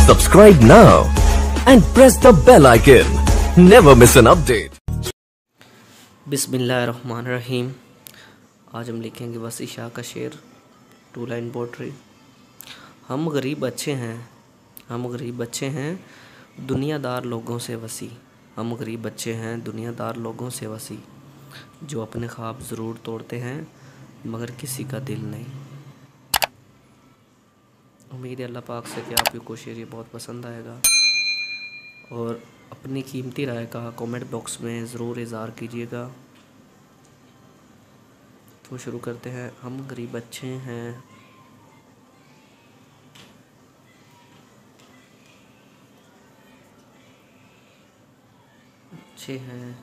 Subscribe now and press the bell icon. Never miss an update. बिस्मिल्लाहिर्रहमानिर्रहीम। आज हम लिखेंगे वसी शाह का शेर, 2 लाइन पोट्री। हम गरीब बच्चे हैं दुनियादार लोगों से वसी। हम गरीब बच्चे हैं दुनियादार लोगों से वसी, जो अपने ख्वाब ज़रूर तोड़ते हैं मगर किसी का दिल नहीं। उम्मीद है अल्लाह पाक से कि आपको को शेर ये बहुत पसंद आएगा और अपनी कीमती राय का कमेंट बॉक्स में ज़रूर इज़हार कीजिएगा। तो शुरू करते हैं। हम गरीब बच्चे हैं अच्छे हैं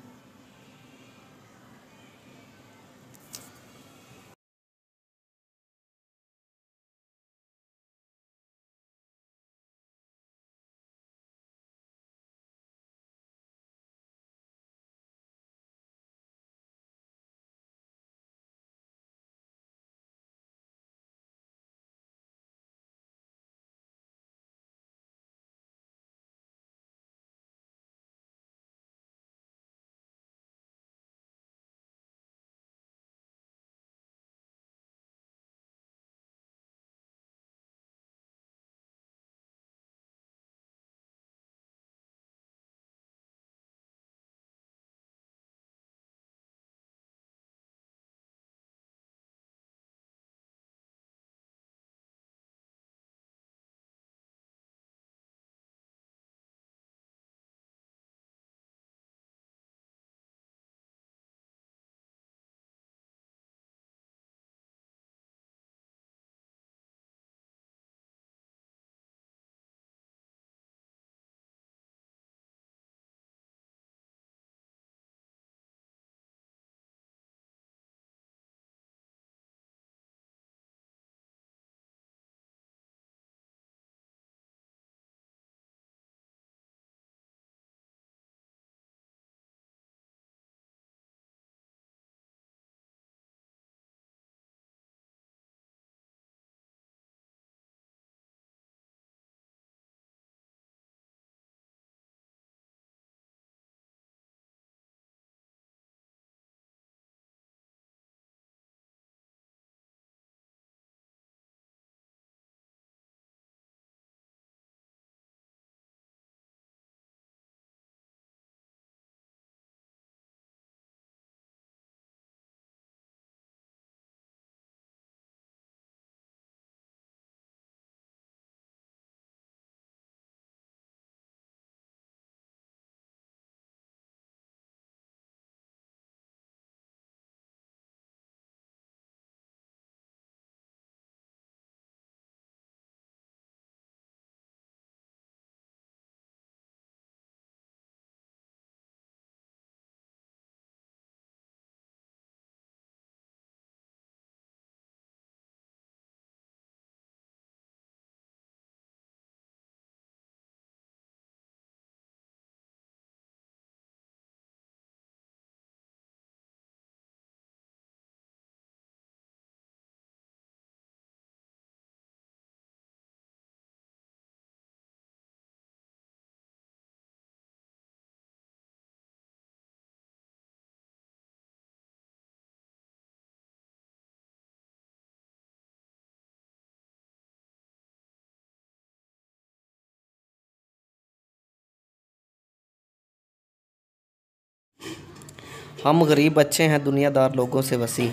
हम गरीब बच्चे हैं दुनियादार लोगों से वसी,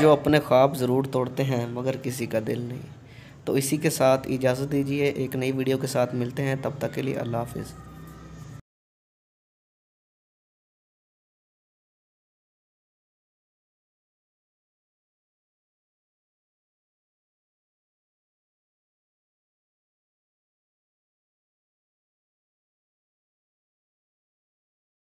जो अपने ख्वाब ज़रूर तोड़ते हैं मगर किसी का दिल नहीं। तो इसी के साथ इजाज़त दीजिए, एक नई वीडियो के साथ मिलते हैं, तब तक के लिए अल्लाह हाफ़िज़।